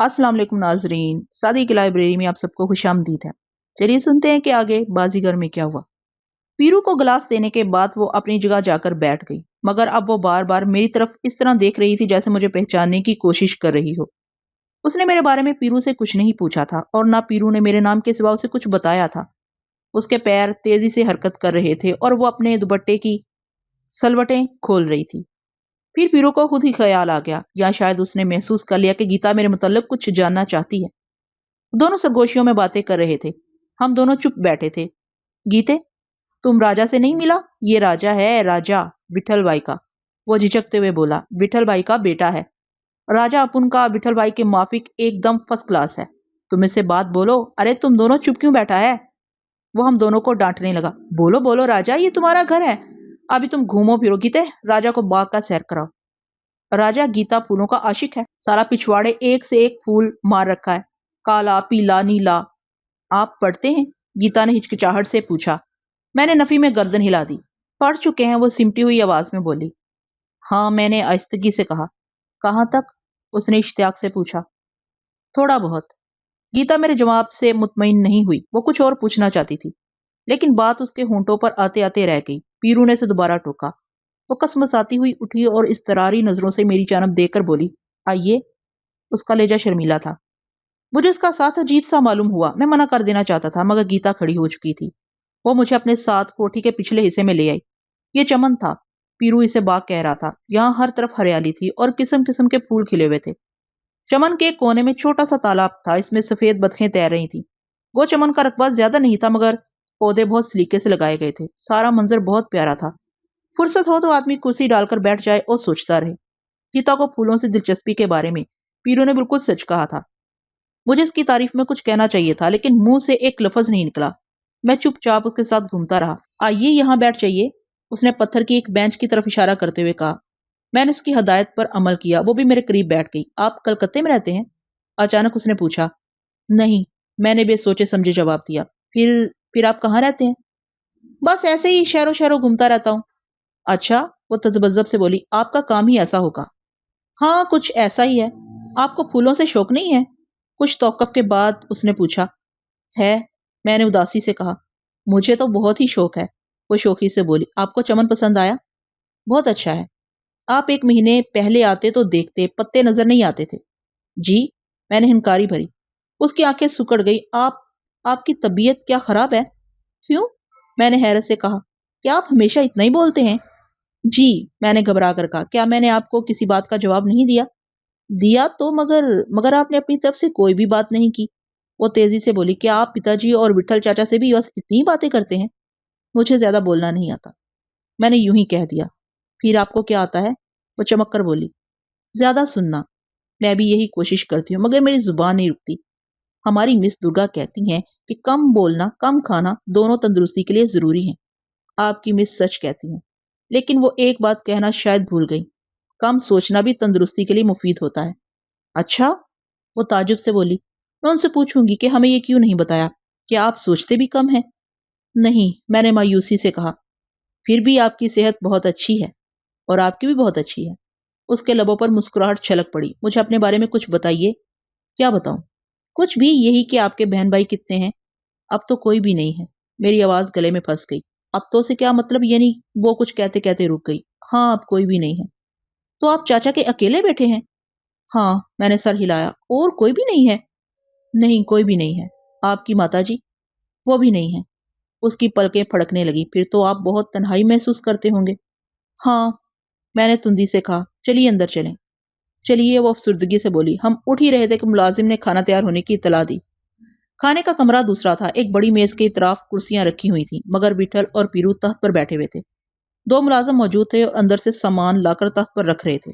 अस्सलाम वालेकुम नाजरीन, सादी की लाइब्रेरी में आप सबको खुशामदीद है। चलिए सुनते हैं कि आगे बाजीगर में क्या हुआ। पीरू को गिलास देने के बाद वो अपनी जगह जाकर बैठ गई, मगर अब वो बार बार मेरी तरफ इस तरह देख रही थी जैसे मुझे पहचानने की कोशिश कर रही हो। उसने मेरे बारे में पीरू से कुछ नहीं पूछा था और ना पीरू ने मेरे नाम के सिवा उसे कुछ बताया था। उसके पैर तेजी से हरकत कर रहे थे और वो अपने दुपट्टे की सलवटें खोल रही थी। फिर पीरू को खुद ही ख्याल आ गया, या शायद उसने महसूस कर लिया कि गीता मेरे मुतल्लिक कुछ जानना चाहती है। दोनों सरगोशियों में बातें कर रहे थे। हम दोनों चुप बैठे थे। गीते, तुम राजा से नहीं मिला? ये राजा है, राजा विठल भाई का। वो झिझकते हुए बोला, विठल भाई का बेटा है। राजा अपुन का विठल भाई के माफिक एकदम फर्स्ट क्लास है। तुम इससे बात बोलो। अरे तुम दोनों चुप क्यों बैठा है? वो हम दोनों को डांटने लगा। बोलो बोलो राजा, ये तुम्हारा घर है। अभी तुम घूमो फिरो गीते, राजा को बाग का सैर कराओ। राजा गीता फूलों का आशिक है। सारा पिछवाड़े एक से एक फूल मार रखा है, काला पीला नीला। आप पढ़ते हैं? गीता ने हिचकिचाहट से पूछा। मैंने नफी में गर्दन हिला दी। पढ़ चुके हैं, वो सिमटी हुई आवाज में बोली। हाँ, मैंने आहिस्तगी से कहा। कहाँ तक? उसने इश्तियाक से पूछा। थोड़ा बहुत। गीता मेरे जवाब से मुतमईन नहीं हुई। वो कुछ और पूछना चाहती थी, लेकिन बात उसके होंठों पर आते आते रह गई। पीरू ने उसे दोबारा टोका। वो कसमसाती हुई उठी और इस्तरारी नजरों से मेरी जानब देखकर बोली, आइए। उसका लहजा शर्मीला था। मुझे उसका साथ अजीब सा मालूम हुआ। मैं मना कर देना चाहता था, मगर गीता खड़ी हो चुकी थी। वो मुझे अपने साथ कोठी के पिछले हिस्से में ले आई। ये चमन था। पीरू इसे बाग कह रहा था। यहाँ हर तरफ हरियाली थी और किस्म किस्म के फूल खिले हुए थे। चमन के कोने में छोटा सा तालाब था। इसमें सफेद बतखें तैर रही थी। वो चमन का रकबा ज्यादा नहीं था, मगर पौधे बहुत सलीके से लगाए गए थे। सारा मंजर बहुत प्यारा था। फुर्सत हो तो आदमी कुर्सी डालकर बैठ जाए और सोचता रहे। गीता को फूलों से दिलचस्पी के बारे में पीरू ने बिल्कुल सच कहा था। मुझे इसकी तारीफ में कुछ कहना चाहिए था, लेकिन मुंह से एक लफ्ज नहीं निकला। मैं चुपचाप उसके साथ घूमता रहा। आइए, यहाँ बैठ जाइए, उसने पत्थर की एक बेंच की तरफ इशारा करते हुए कहा। मैंने उसकी हदायत पर अमल किया। वो भी मेरे करीब बैठ गई। आप कलकत्ते में रहते हैं? अचानक उसने पूछा। नहीं, मैंने बेसोचे समझे जवाब दिया। फिर आप कहाँ रहते हैं? बस ऐसे ही शहरों शहरों घूमता रहता हूँ। अच्छा, वो तजब्बुज़ से बोली। आपका काम ही ऐसा होगा। हाँ, कुछ ऐसा ही है। आपको फूलों से शौक नहीं है? कुछ तौक़्क़ुफ़ के बाद उसने पूछा। है, मैंने उदासी से कहा। मुझे तो बहुत ही शौक है। वो शौकी से बोली। आपको चमन पसंद आया? बहुत अच्छा है। आप 1 महीने पहले आते तो देखते, पत्ते नजर नहीं आते थे। जी, मैंने हिनकारी भरी। उसकी आंखें सिकुड़ गई। आपकी तबीयत क्या खराब है? क्यों? मैंने हैरत से कहा। क्या आप हमेशा इतना ही बोलते हैं? जी, मैंने घबरा कर कहा। क्या मैंने आपको किसी बात का जवाब नहीं दिया? दिया तो, मगर आपने अपनी तरफ से कोई भी बात नहीं की। वो तेजी से बोली। क्या आप पिताजी और विठल चाचा से भी बस इतनी ही बातें करते हैं? मुझे ज्यादा बोलना नहीं आता, मैंने यूं ही कह दिया। फिर आपको क्या आता है? वो चमक कर बोली। ज्यादा सुनना। मैं भी यही कोशिश करती हूँ, मगर मेरी जुबान नहीं रुकती। हमारी मिस दुर्गा कहती हैं कि कम बोलना कम खाना दोनों तंदुरुस्ती के लिए जरूरी हैं। आपकी मिस सच कहती हैं, लेकिन वो एक बात कहना शायद भूल गई। कम सोचना भी तंदुरुस्ती के लिए मुफीद होता है। अच्छा? वो ताजुब से बोली। मैं उनसे पूछूंगी कि हमें ये क्यों नहीं बताया। क्या आप सोचते भी कम हैं? नहीं, मैंने मायूसी से कहा। फिर भी आपकी सेहत बहुत अच्छी है, और आपकी भी बहुत अच्छी है। उसके लबों पर मुस्कुराहट छलक पड़ी। मुझे अपने बारे में कुछ बताइए। क्या बताऊं? कुछ भी, यही कि आपके बहन भाई कितने हैं? अब तो कोई भी नहीं है। मेरी आवाज गले में फंस गई। अब तो से क्या मतलब? यानी वो कुछ कहते कहते रुक गई। हाँ, अब कोई भी नहीं है। तो आप चाचा के अकेले बैठे हैं? हाँ, मैंने सर हिलाया। और कोई भी नहीं है? नहीं, कोई भी नहीं है। आपकी माताजी? वो भी नहीं है। उसकी पलकें फड़कने लगी। फिर तो आप बहुत तन्हाई महसूस करते होंगे। हाँ, मैंने तुंदी से कहा। चलिए अंदर चलें। चलिए, वो अफसुर्दगी से बोली। हम उठ ही रहे थे कि मुलाजिम ने खाना तैयार होने की इत्तला दी। खाने का कमरा दूसरा था। एक बड़ी मेज के इतराफ कुर्सियां रखी हुई थीं, मगर विठल और पीरू तख्त पर बैठे हुए थे। 2 मुलाजिम मौजूद थे और अंदर से सामान लाकर तख्त पर रख रहे थे।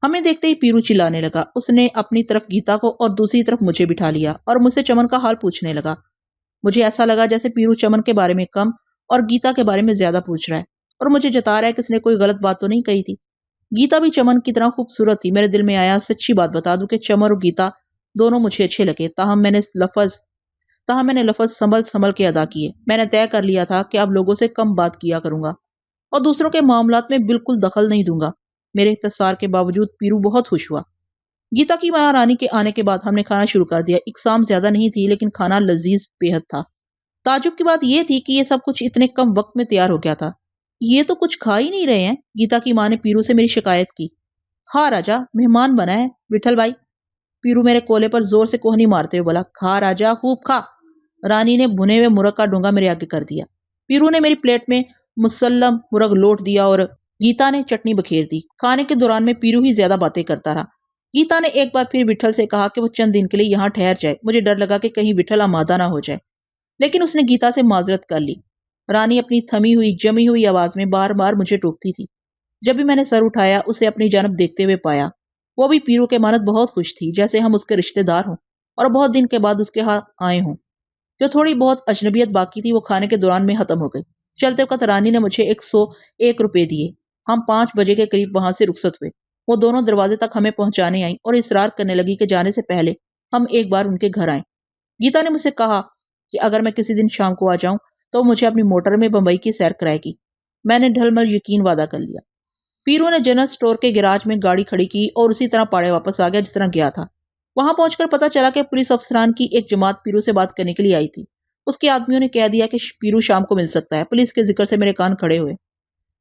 हमें देखते ही पीरू चिल्लाने लगा। उसने अपनी तरफ गीता को और दूसरी तरफ मुझे बिठा लिया और मुझसे चमन का हाल पूछने लगा। मुझे ऐसा लगा जैसे पीरू चमन के बारे में कम और गीता के बारे में ज्यादा पूछ रहा है, और मुझे जता रहा है कि इसने कोई गलत बात तो नहीं कही थी। गीता भी चमन की तरह खूबसूरत थी। मेरे दिल में आया, सच्ची बात बता दूं कि चमन और गीता दोनों मुझे अच्छे लगे। ताहम मैंने लफज संभल संभल के अदा किए। मैंने तय कर लिया था कि अब लोगों से कम बात किया करूंगा और दूसरों के मामलात में बिल्कुल दखल नहीं दूंगा। मेरे इख्तिसार के बावजूद पीरू बहुत खुश हुआ। गीता की माँ रानी के आने के बाद हमने खाना शुरू कर दिया। इकसाम ज्यादा नहीं थी लेकिन खाना लजीज बेहद था। ताजुब की बात यह थी कि ये सब कुछ इतने कम वक्त में तैयार हो गया था। ये तो कुछ खा ही नहीं रहे हैं। गीता की माँ ने पीरू से मेरी शिकायत की। हाँ राजा, मेहमान बना है विठल भाई। पीरू मेरे कोले पर जोर से कोहनी मारते हुए बोला। खा राजा, खूब खा। रानी ने भुने हुए मुर्ग का डोंगा मेरे आगे कर दिया। पीरू ने मेरी प्लेट में मुसल्लम मुर्ग लोट दिया और गीता ने चटनी बखेर दी। खाने के दौरान में पीरू ही ज्यादा बातें करता रहा। गीता ने एक बार फिर विठल से कहा कि वो चंद दिन के लिए यहाँ ठहर जाए। मुझे डर लगा कि कहीं विठल आमादा ना हो जाए, लेकिन उसने गीता से माजरत कर ली। रानी अपनी थमी हुई जमी हुई आवाज में बार बार मुझे टोकती थी। जब भी मैंने सर उठाया उसे अपनी जानब देखते हुए पाया। वो भी पीरू के मानत बहुत खुश थी, जैसे हम उसके रिश्तेदार हों और बहुत दिन के बाद उसके यहाँ आए हों। जो थोड़ी बहुत अजनबियत बाकी थी वो खाने के दौरान में खत्म हो गई। चलते वक्त रानी ने मुझे 101 रुपए दिए। हम 5 बजे के करीब वहां से रुखसत हुए। वो दोनों दरवाजे तक हमें पहुंचाने आई और इसरार करने लगी कि जाने से पहले हम एक बार उनके घर आए। गीता ने मुझसे कहा कि अगर मैं किसी दिन शाम को आ जाऊं तो मुझे अपनी मोटर में बंबई की सैर कराएगी। मैंने ढलमल यकीन वादा कर लिया। पीरू ने जनरल स्टोर के गैराज में गाड़ी खड़ी की और उसी तरह पाड़े वापस आ गया जिस तरह गया था। वहां पहुंचकर पता चला कि पुलिस अफसरान की एक जमात पीरू से बात करने के लिए आई थी। उसके आदमियों ने कह दिया कि पीरू शाम को मिल सकता है। पुलिस के जिक्र से मेरे कान खड़े हुए।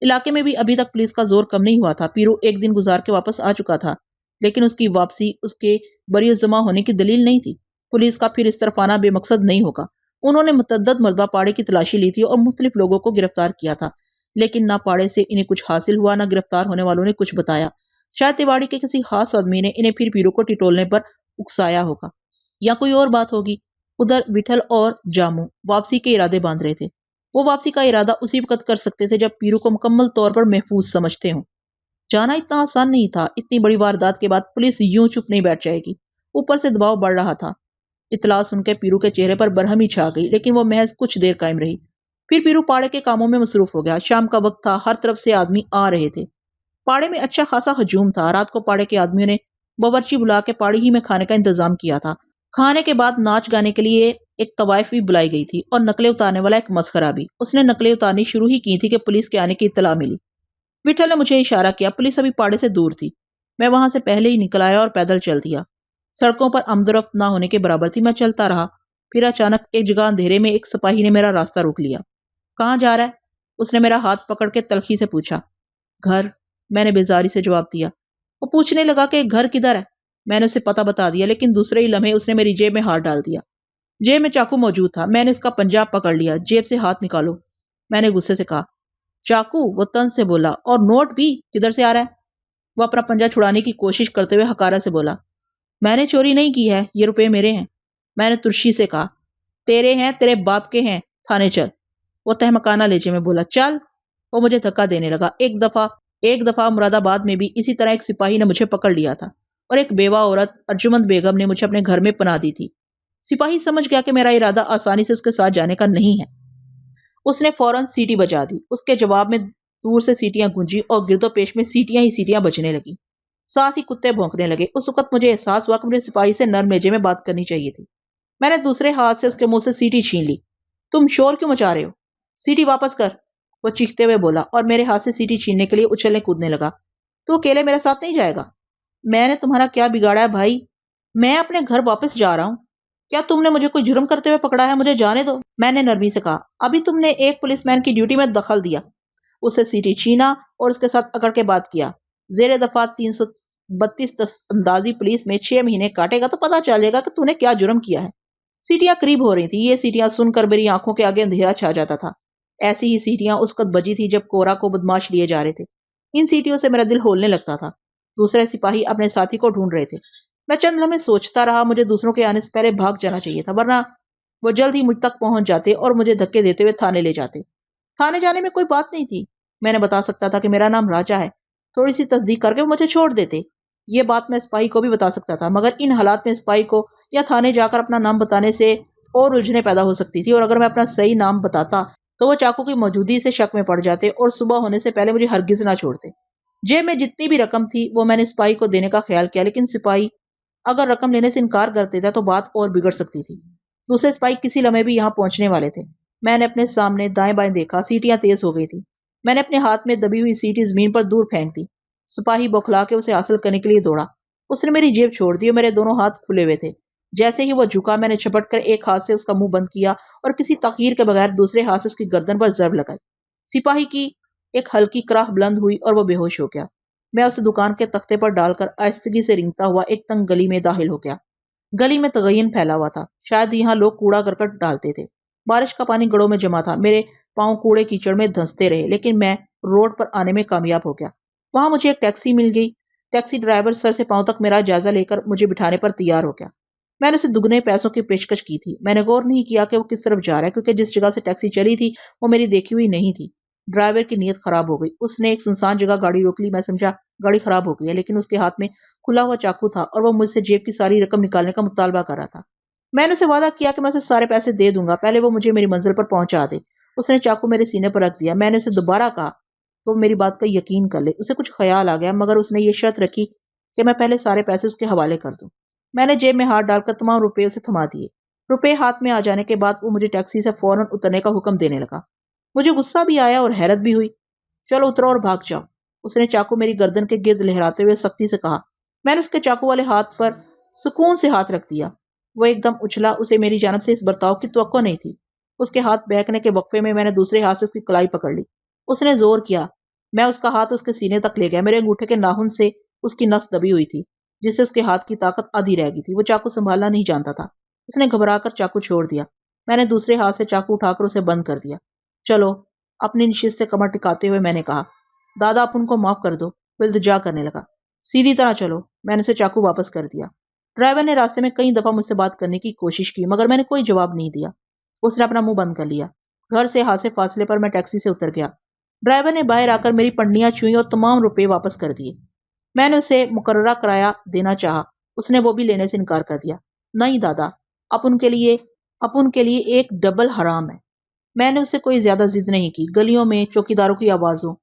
इलाके में भी अभी तक पुलिस का जोर कम नहीं हुआ था। पीरू एक दिन गुजार के वापस आ चुका था, लेकिन उसकी वापसी उसके बरी जमा होने की दलील नहीं थी। पुलिस का फिर इस तरफ आना बेमकसद नहीं होगा। उन्होंने मुतअद्दिद मरतबा पाड़े की तलाशी ली थी और मुख्तलिफ लोगों को गिरफ्तार किया था, लेकिन ना पाड़े से इन्हें कुछ हासिल हुआ, ना गिरफ्तार होने वालों ने कुछ बताया। शायद तिवाड़ी के किसी खास आदमी ने इन्हें फिर पीरू को टिटोलने पर उकसाया होगा, या कोई और बात होगी। उधर विठल और जामू वापसी के इरादे बांध रहे थे। वो वापसी का इरादा उसी वक्त कर सकते थे जब पीरू को मुकम्मल तौर पर महफूज समझते हों। जाना इतना आसान नहीं था। इतनी बड़ी वारदात के बाद पुलिस यूं चुप नहीं बैठ जाएगी। ऊपर से दबाव बढ़ रहा था। इतला सुनकर पीरू के चेहरे पर बरहमी छा गई, लेकिन वो महज कुछ देर कायम रही। फिर पीरू पाड़े के कामों में मसरूफ हो गया। शाम का वक्त था, हर तरफ से आदमी आ रहे थे। पाड़े में अच्छा खासा हजूम था। रात को पाड़े के आदमियों ने बावर्ची बुला के पाड़ी ही में खाने का इंतजाम किया था। खाने के बाद नाच गाने के लिए एक तवाइफ भी बुलाई गई थी और नकलें उतारने वाला एक मस्खरा भी। उसने नकलें उतारनी शुरू ही की थी कि पुलिस के आने की इत्तला मिली। विठल ने मुझे इशारा किया। पुलिस अभी पाड़े से दूर थी। मैं वहां से पहले ही निकल आया और पैदल चल दिया। सड़कों पर आमदोरफ्त ना होने के बराबर थी। मैं चलता रहा। फिर अचानक एक जगह अंधेरे में एक सिपाही ने मेरा रास्ता रोक लिया। कहाँ जा रहा है? उसने मेरा हाथ पकड़ के तलखी से पूछा। घर, मैंने बेजारी से जवाब दिया। वो पूछने लगा कि घर किधर है। मैंने उसे पता बता दिया, लेकिन दूसरे ही लम्हे उसने मेरी जेब में हाथ डाल दिया। जेब में चाकू मौजूद था। मैंने उसका पंजा पकड़ लिया। जेब से हाथ निकालो, मैंने गुस्से से कहा। चाकू? वो तंज से बोला। और नोट भी किधर से आ रहा है? वो अपना पंजा छुड़ाने की कोशिश करते हुए हकारा से बोला। मैंने चोरी नहीं की है, ये रुपए मेरे हैं। मैंने तुर्शी से कहा। तेरे हैं, तेरे बाप के हैं, थाने चल। वो तहमकाना लहजे में बोला। चल। वो मुझे धक्का देने लगा। एक दफा मुरादाबाद में भी इसी तरह एक सिपाही ने मुझे पकड़ लिया था और एक बेवा औरत अर्जुमंद बेगम ने मुझे अपने घर में पनाह दी थी। सिपाही समझ गया कि मेरा इरादा आसानी से उसके साथ जाने का नहीं है। उसने फौरन सीटी बजा दी। उसके जवाब में दूर से सीटियां गूंजी और गिरदोपेश में सीटियां ही सीटियां बजने लगी। साथ ही कुत्ते भौंकने लगे। उस वक्त मुझे एहसास हुआ कि मुझे सिपाही से नर्म लहजे में बात करनी चाहिए थी। मैंने दूसरे हाथ से उसके मुंह से सीटी छीन ली। तुम शोर क्यों मचा रहे हो? सीटी वापस कर, वो चीखते हुए बोला और मेरे हाथ से सीटी छीनने के लिए उछलने कूदने लगा। तो अकेले मेरे साथ नहीं जाएगा? मैंने तुम्हारा क्या बिगाड़ा है भाई? मैं अपने घर वापस जा रहा हूँ। क्या तुमने मुझे कोई जुर्म करते हुए पकड़ा है? मुझे जाने दो, मैंने नरमी से कहा। अभी तुमने एक पुलिसमैन की ड्यूटी में दखल दिया। उसे सीटी छीना और उसके साथ अकड़ के बात किया। जेरे दफा 332 अंदाजी पुलिस में 6 महीने काटेगा तो पता चल जाएगा कि तूने क्या जुर्म किया है। सीटियां करीब हो रही थी। ये सीटियां सुनकर मेरी आंखों के आगे अंधेरा छा जाता था। ऐसी ही सीटियां उस वक्त बजी थी जब कोरा को बदमाश लिए जा रहे थे। इन सीटियों से मेरा दिल होलने लगता था। दूसरे सिपाही अपने साथी को ढूंढ रहे थे। मैं चंद लम्हे सोचता रहा। मुझे दूसरों के आने से पहले भाग जाना चाहिए था, वरना वो जल्द ही मुझ तक पहुंच जाते और मुझे धक्के देते हुए थाने ले जाते। थाने जाने में कोई बात नहीं थी। मैंने बता सकता था कि मेरा नाम राजा है। थोड़ी सी तस्दीक करके वो मुझे छोड़ देते। ये बात मैं सिपाही को भी बता सकता था, मगर इन हालात में सिपाही को या थाने जाकर अपना नाम बताने से और उलझने पैदा हो सकती थी, और अगर मैं अपना सही नाम बताता तो वो चाकू की मौजूदगी से शक में पड़ जाते और सुबह होने से पहले मुझे हरगिज ना छोड़ते। जेब में जितनी भी रकम थी वो मैंने सिपाही को देने का ख्याल किया, लेकिन सिपाही अगर रकम लेने से इनकार कर देता तो बात और बिगड़ सकती थी। दूसरे सिपाही किसी लम्हे भी यहाँ पहुंचने वाले थे। मैंने अपने सामने दाएं बाएं देखा। सीटियां तेज हो गई थी। मैंने अपने हाथ में दबी हुई सीटी जमीन पर दूर फेंक दी। सिपाही बौखला के उसे हासिल करने के लिए दौड़ा। उसने मेरी जेब छोड़ दी और मेरे दोनों हाथ खुले हुए थे। जैसे ही वो झुका, मैंने झपट कर एक हाथ से उसका मुंह बंद किया और किसी तखीर के बगैर दूसरे हाथ से उसकी गर्दन पर जर्ब लगाई। सिपाही की एक हल्की कराह बुलंद हुई और वो बेहोश हो गया। मैं उसे दुकान के तख्ते पर डालकर आहिस्तगी से रेंगता हुआ एक तंग गली में दाखिल हो गया। गली में तगयन फैला हुआ था। शायद यहाँ लोग कूड़ा करकट डालते थे। बारिश का पानी गड़ों में जमा था। मेरे पांव कूड़े कीचड़ में धंसते रहे, लेकिन मैं रोड पर आने में कामयाब हो गया। वहां मुझे एक टैक्सी मिल गई। टैक्सी ड्राइवर सर से पांव तक मेरा जायजा लेकर मुझे बिठाने पर तैयार हो गया। मैंने उसे दुगने पैसों की पेशकश की थी। मैंने गौर नहीं किया कि वो किस तरफ जा रहा है, क्योंकि जिस जगह से टैक्सी चली थी वो मेरी देखी हुई नहीं थी। ड्राइवर की नीयत खराब हो गई। उसने एक सुनसान जगह गाड़ी रोक ली। मैं समझा गाड़ी खराब हो गई है, लेकिन उसके हाथ में खुला हुआ चाकू था और वो मुझसे जेब की सारी रकम निकालने का मुतालबा कर रहा था। मैंने उसे वादा किया कि मैं उसे सारे पैसे दे दूंगा, पहले वो मुझे मेरी मंजिल पर पहुंचा दे। उसने चाकू मेरे सीने पर रख दिया। मैंने उसे दोबारा कहा तो मेरी बात का यकीन कर ले। उसे कुछ ख्याल आ गया, मगर उसने ये शर्त रखी कि मैं पहले सारे पैसे उसके हवाले कर दूं। मैंने जेब में हाथ डालकर तमाम रुपए उसे थमा दिए। रुपए हाथ में आ जाने के बाद वो मुझे टैक्सी से फौरन उतरने का हुक्म देने लगा। मुझे गुस्सा भी आया और हैरत भी हुई। चलो उतरो और भाग जाओ, उसने चाकू मेरी गर्दन के गिर्द लहराते हुए सख्ती से कहा। मैंने उसके चाकू वाले हाथ पर सुकून से हाथ रख दिया। वो एकदम उछला। उसे मेरी जानब से इस बर्ताव की तवक्को नहीं थी। उसके हाथ बहकने के वक्फे में मैंने दूसरे हाथ से उसकी कलाई पकड़ ली। उसने जोर किया। मैं उसका हाथ उसके सीने तक ले गया। मेरे अंगूठे के नाखून से उसकी नस दबी हुई थी, जिससे उसके हाथ की ताकत आधी रह गई थी। वो चाकू संभालना नहीं जानता था। उसने घबराकर चाकू छोड़ दिया। मैंने दूसरे हाथ से चाकू उठाकर उसे बंद कर दिया। चलो, अपनी निशिस्त से कमर टिकाते हुए मैंने कहा। दादा, आप उनको माफ कर दो। वो इल्तिजा करने लगा। सीधी तरह चलो। मैंने उसे चाकू वापस कर दिया। ड्राइवर ने रास्ते में कई दफा मुझसे बात करने की कोशिश की, मगर मैंने कोई जवाब नहीं दिया। उसने अपना मुंह बंद कर लिया। घर से हाथ से फासले पर मैं टैक्सी से उतर गया। ड्राइवर ने बाहर आकर मेरी पन्नियां छुई और तमाम रुपए वापस कर दिए। मैंने उसे मुकर्ररा किराया देना चाहा। उसने वो भी लेने से इनकार कर दिया। नहीं दादा, अब उनके लिए एक डबल हराम है। मैंने उससे कोई ज्यादा जिद नहीं की। गलियों में चौकीदारों की आवाजों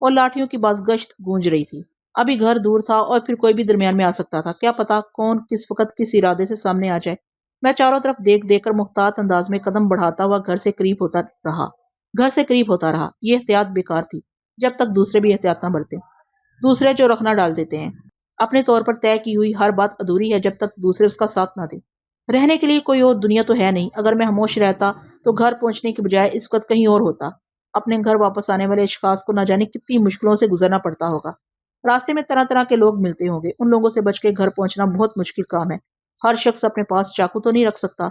और लाठियों की बाज़गश्त गूंज रही थी। अभी घर दूर था और फिर कोई भी दरमियान में आ सकता था। क्या पता कौन किस वक्त किस इरादे से सामने आ जाए। मैं चारों तरफ देख देकर मुख्तात अंदाज में कदम बढ़ाता हुआ घर से करीब होता रहा। ये एहतियात बेकार थी, जब तक दूसरे भी एहतियात न बरतें। दूसरे जो रखना डाल देते हैं। अपने तौर पर तय की हुई हर बात अधूरी है जब तक दूसरे उसका साथ ना दे। रहने के लिए कोई और दुनिया तो है नहीं। अगर मैं खामोश रहता तो घर पहुंचने की बजाय इस वक्त कहीं और होता। अपने घर वापस आने वाले अशखास को न जाने कितनी मुश्किलों से गुजरना पड़ता होगा। रास्ते में तरह तरह के लोग मिलते होंगे। उन लोगों से बच के घर पहुंचना बहुत मुश्किल काम है। हर शख्स अपने पास चाकू तो नहीं रख सकता।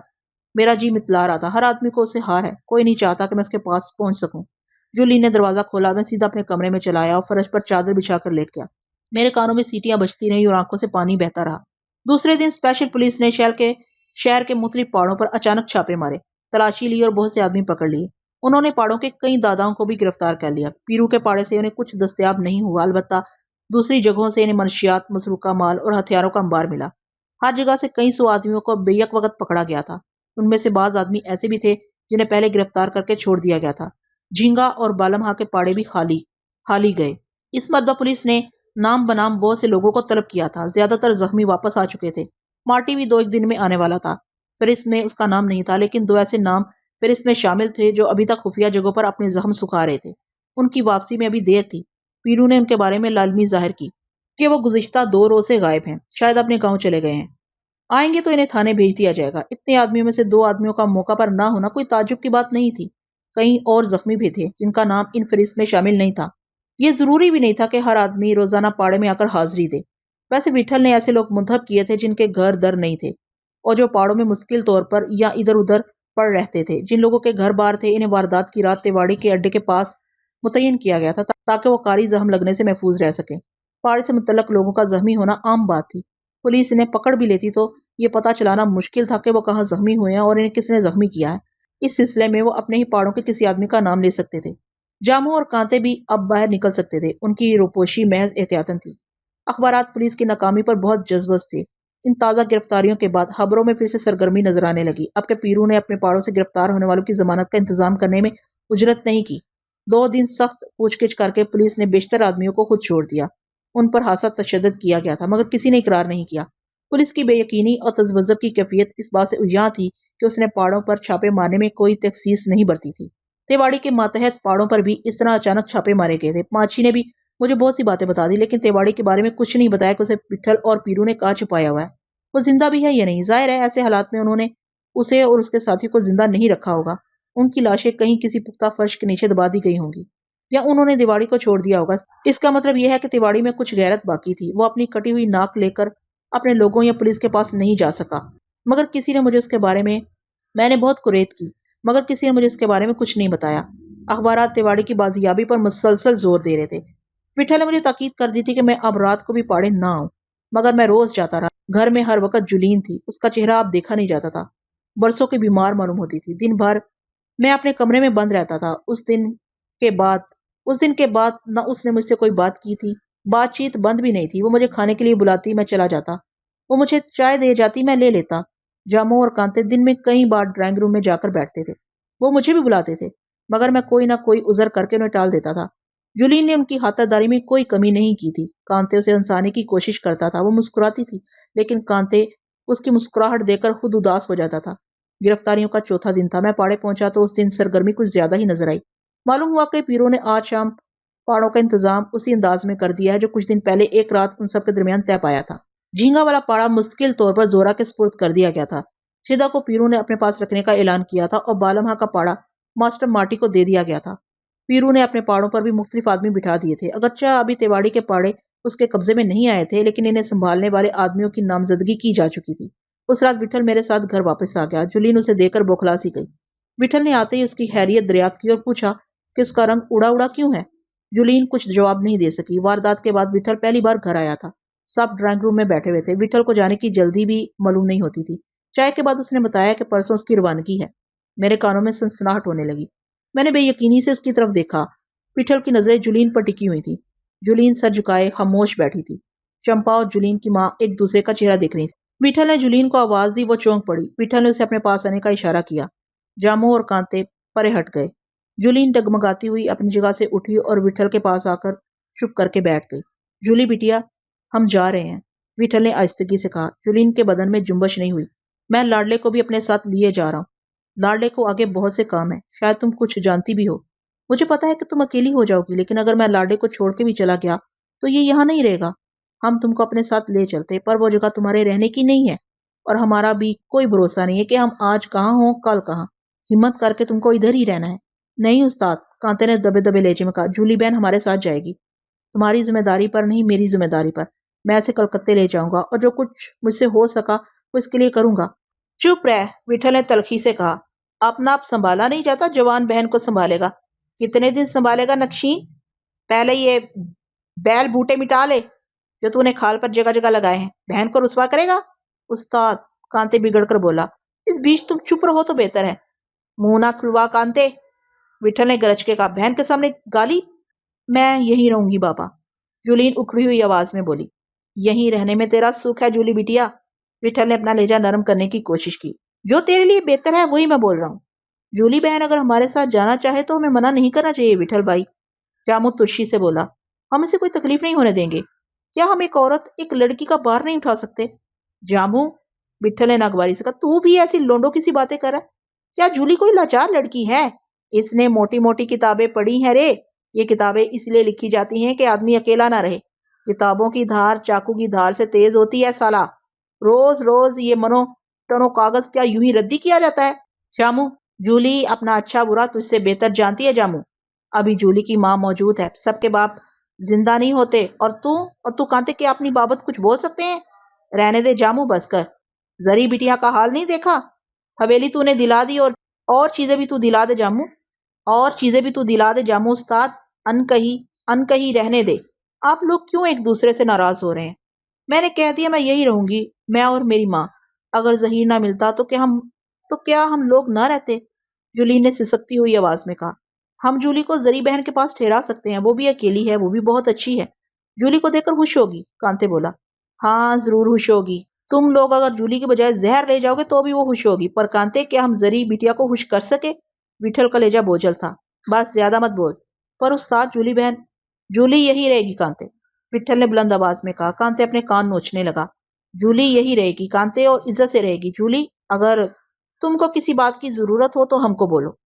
मेरा जी मितला रहा था। हर आदमी को उससे हार है। कोई नहीं चाहता कि मैं उसके पास पहुंच सकूं। जूली ने दरवाजा खोला। मैं सीधा अपने कमरे में चला आया और फर्श पर चादर बिछाकर लेट गया। मेरे कानों में सीटियां बजती रही और आंखों से पानी बहता रहा। दूसरे दिन स्पेशल पुलिस ने शहर के मुख्तलिफ पहाड़ों पर अचानक छापे मारे, तलाशी ली और बहुत से आदमी पकड़ लिए। उन्होंने पहाड़ों के कई दादाओं को भी गिरफ्तार कर लिया। पीरू के पहाड़े से उन्हें कुछ दस्तयाब नहीं हुआ, अलबत्ता दूसरी जगहों से इन्हें मनशियात, मसरूका माल और हथियारों का अंबार मिला। हर जगह से कई सौ आदमियों को बेयक वक्त पकड़ा गया था। उनमें से बाज आदमी ऐसे भी थे जिन्हें पहले गिरफ्तार करके छोड़ दिया गया था। झींगा और बालमहा के पाड़े भी खाली गए। इस मरतबा पुलिस ने नाम बनाम बहुत से लोगों को तलब किया था। ज्यादातर जख्मी वापस आ चुके थे। मार्टी भी 2 एक दिन में आने वाला था। फहरिस्त में उसका नाम नहीं था, लेकिन 2 ऐसे नाम फहरिस्त में शामिल थे जो अभी तक खुफिया जगहों पर अपने जख्म सुखा रहे थे। उनकी वापसी में अभी देर थी। पीरू ने उनके बारे में लालमी जाहिर की कि वो गुज़िश्ता 2 रोज से गायब हैं, शायद अपने गांव चले गए हैं। आएंगे तो इन्हें थाने भेज दिया जाएगा। इतने आदमियों में से 2 आदमियों का मौका पर ना होना कोई ताज्जुब की बात नहीं थी। कई और जख्मी भी थे जिनका नाम इन फहरिस्त में शामिल नहीं था। ये जरूरी भी नहीं था कि हर आदमी रोजाना पाड़े में आकर हाजिरी दे। वैसे विठल ने ऐसे लोग मुंतखब किए थे जिनके घर दर नहीं थे और जो पहाड़ों में मुश्किल तौर पर या इधर उधर पड़ रहते थे। जिन लोगों के घर बार थे, इन्हें वारदात की रात तेवाड़ी के अड्डे के पास मुतय्यन किया गया था ताकि वो कारी जख्म लगने से महफूज रह सके। पहाड़ से मुतल्लक लोगों का जख्मी होना आम बात थी। पुलिस इन्हें पकड़ भी लेती तो ये पता चलाना मुश्किल था कि वो कहाँ जख्मी हुए हैं और इन्हें किसने जख्मी किया है। इस सिलसिले में वो अपने ही पहाड़ों के किसी आदमी का नाम ले सकते थे। जामों और कांते भी अब बाहर निकल सकते थे। उनकी रोपोशी महज एहतियातन थी। अखबारात पुलिस की नाकामी पर बहुत जज्बस थे। इन ताज़ा गिरफ्तारियों के बाद खबरों में फिर से सरगर्मी नजर आने लगी। अब के पीरू ने अपने पहाड़ों से गिरफ्तार होने वालों की जमानत का इंतजाम करने में उजरत नहीं की। 2 दिन सख्त पूछगिछ करके पुलिस ने बेशतर आदमियों को खुद छोड़ दिया। उन पर हासा तशद्दुद किया गया था, मगर किसी ने इकरार नहीं किया। पुलिस की बेयकीनी और तजब्जुब की कैफियत इस बात से उजियां थी कि उसने पहाड़ों पर छापे मारने में कोई तखसीस नहीं बरती थी। तेवाड़ी के मातहत पहाड़ों पर भी इस तरह अचानक छापे मारे गए थे। माछी ने भी मुझे बहुत सी बातें बता दी, लेकिन तिवाड़ी के बारे में कुछ नहीं बताया कि उसे विठल और पीरू ने कहाँ छुपाया हुआ है, वो जिंदा भी है या नहीं। जाहिर है ऐसे हालात में उन्होंने उसे और उसके साथी को जिंदा नहीं रखा होगा। उनकी लाशें कहीं किसी पुख्ता फर्श के नीचे दबा दी गई होंगी, या उन्होंने तिवाड़ी को छोड़ दिया होगा। इसका मतलब यह है कि तिवाड़ी में कुछ गैरत बाकी थी। वो अपनी कटी हुई नाक लेकर अपने लोगों या पुलिस के पास नहीं जा सका, मगर किसी ने मुझे उसके बारे में मैंने बहुत कुरेद की, मगर किसी ने मुझे इसके बारे में कुछ नहीं बताया। अखबारात तिवाड़ी की बाजियाबी पर मुसलसल जोर दे रहे थे। विठल ने मुझे ताकीद कर दी थी कि मैं अब रात को भी पढ़े ना आऊं, मगर मैं रोज जाता रहा। घर में हर वक्त जुलीन थी, उसका चेहरा अब देखा नहीं जाता था। बरसों की बीमार मालूम होती थी। दिन भर मैं अपने कमरे में बंद रहता था। उस दिन के बाद न उसने मुझसे कोई बात की थी। बातचीत बंद भी नहीं थी। वो मुझे खाने के लिए बुलाती, मैं चला जाता। वो मुझे चाय दे जाती, मैं ले लेता। जामो और कांते दिन में कई बार ड्राइंग रूम में जाकर बैठते थे। वो मुझे भी बुलाते थे, मगर मैं कोई ना कोई उज़र करके उन्हें टाल देता था। जुलीन ने उनकी खातिरदारी में कोई कमी नहीं की थी। कांते उसे हंसाने की कोशिश करता था। वो मुस्कुराती थी, लेकिन कांते उसकी मुस्कुराहट देखकर खुद उदास हो जाता था। गिरफ्तारियों का चौथा दिन था। मैं पाड़े पहुंचा तो उस दिन सरगर्मी कुछ ज्यादा ही नजर आई। मालूम हुआ कि पीरों ने आज शाम पहाड़ों का इंतजाम उसी अंदाज में कर दिया है जो कुछ दिन पहले एक रात उन सब के दरमियान तय पाया था। झींगा वाला पाड़ा मुश्किल तौर पर जोरा के सुपुर्द कर दिया गया था। शिदा को पीरू ने अपने पास रखने का ऐलान किया था और बालमहा का पाड़ा मास्टर मार्टी को दे दिया गया था। पीरू ने अपने पहाड़ों पर भी मुख्तलिफ आदमी बिठा दिए थे। अगरचा अभी तिवाड़ी के पाड़े उसके कब्जे में नहीं आए थे, लेकिन इन्हें संभालने वाले आदमियों की नामजदगी की जा चुकी थी। उस रात विठल मेरे साथ घर वापस आ गया। जुलीन उसे देकर बौखला सी गई। विठल ने आते ही उसकी खैरियत दरियाफ्त की और पूछा कि उसका रंग उड़ा उड़ा क्यों है। जुलीन कुछ जवाब नहीं दे सकी। वारदात के बाद विठल पहली बार घर आया था। सब ड्राइंग रूम में बैठे हुए थे। विठल को जाने की जल्दी भी मालूम नहीं होती थी। चाय के बाद उसने बताया कि परसों उसकी रवानगी है। मेरे कानों में सनसनाहट होने लगी। मैंने बेयकीनी से उसकी तरफ देखा। विठल की नजरें जुलीन पर टिकी हुई थी। जुलीन सर झुकाए खामोश बैठी थी। चंपा और जुलीन की माँ एक दूसरे का चेहरा देख रही थी। विठल ने जुलीन को आवाज दी। वो चौंक पड़ी। विठल ने उसे अपने पास आने का इशारा किया। जामो और कांते परे हट गए। जुलीन डगमगाती हुई अपनी जगह से उठी और विठल के पास आकर चुप करके बैठ गई। जूली बिटिया, हम जा रहे हैं, विठल ने आहिस्तगी से कहा। जुलीन के बदन में जुम्बश नहीं हुई। मैं लाडले को भी अपने साथ लिए जा रहा हूँ। लाडले को आगे बहुत से काम है, शायद तुम कुछ जानती भी हो। मुझे पता है कि तुम अकेली हो जाओगी, लेकिन अगर मैं लाडले को छोड़ के भी चला गया तो ये यहाँ नहीं रहेगा। हम तुमको अपने साथ ले चलते, पर वो जगह तुम्हारे रहने की नहीं है, और हमारा भी कोई भरोसा नहीं है कि हम आज कहाँ हों कल कहाँ। हिम्मत करके तुमको इधर ही रहना है। नहीं उस्ताद, कांते ने दबे दबे लहजे में कहा। जूली बहन हमारे साथ जाएगी। तुम्हारी जिम्मेदारी पर नहीं, मेरी जिम्मेदारी पर। मैं ऐसे कलकत्ते ले जाऊंगा और जो कुछ मुझसे हो सका वो इसके लिए करूंगा। चुप रह, विठल ने तलखी से कहा। अपना आप संभाला नहीं जाता, जवान बहन को संभालेगा। कितने दिन संभालेगा नक्शीन? पहले ये बैल बूटे मिटा ले जो तूने खाल पर जगह जगह लगाए हैं। बहन को रुसवा करेगा? उस्ताद, कांते बिगड़ कर बोला। इस बीच तुम चुप रहो तो बेहतर है। मुंह ना खुलवा कांते, विठल ने गरज के कहा। बहन के सामने गाली? मैं यहीं रहूंगी बाबा, जूलीन उखड़ी हुई आवाज में बोली। यहीं रहने में तेरा सुख है जूली बिटिया। विठल ने अपना लहजा नरम करने की कोशिश की। जो तेरे लिए बेहतर है वही मैं बोल रहा हूँ। जूली बहन अगर हमारे साथ जाना चाहे तो हमें मना नहीं करना चाहिए विठल भाई, जामू तुर्शी से बोला। हम इसे कोई तकलीफ नहीं होने देंगे। क्या हम एक औरत एक लड़की का भार नहीं उठा सकते? जामू, विठल ने नागवारी से कहा। तू भी ऐसी लोंडो की सी बातें कर रहा है? क्या जूली कोई लाचार लड़की है? इसने मोटी मोटी किताबें पढ़ी हैं रे। ये किताबें इसलिए लिखी जाती हैं कि आदमी अकेला ना रहे। किताबों की धार चाकू की धार से तेज होती है साला। रोज रोज ये मनो टनो कागज क्या यूं ही रद्दी किया जाता है? जामू, जूली अपना अच्छा बुरा तुझसे बेहतर जानती है जामू। अभी जूली की माँ मौजूद है, सबके बाप जिंदा नहीं होते। और तू कांते के अपनी बाबत कुछ बोल सकते हैं? रहने दे जामू, बस कर। जरी बिटिया का हाल नहीं देखा? हवेली तूने दिला दी और चीजें भी तू दिला दे जामू, और चीजें भी तू दिला दे जामू। उस्ताद, अनकही रहने दे। आप लोग क्यों एक दूसरे से नाराज हो रहे हैं? मैंने कह दिया मैं यही रहूंगी, मैं और मेरी माँ। अगर जहीर ना मिलता तो क्या हम लोग ना रहते? जूली ने सिसकती हुई आवाज में कहा। हम जूली को जरी बहन के पास ठहरा सकते हैं, वो भी अकेली है, वो भी बहुत अच्छी है। जूली को देखकर खुश होगी, कांते बोला। हाँ जरूर खुश होगी। तुम लोग अगर जूली के बजाय जहर ले जाओगे तो भी वो खुश होगी। पर कांते, क्या हम जरी बिटिया को खुश कर सके? विठल का लेजा बोझल था। बस ज्यादा मत बोल। पर उस्ताद, जूली बहन। जूली यही रहेगी कांते, विठल ने बुलंद आवाज में कहा। कांते अपने कान नोचने लगा। जूली यही रहेगी कांते, और इज्जत से रहेगी। जूली, अगर तुमको किसी बात की जरूरत हो तो हमको बोलो।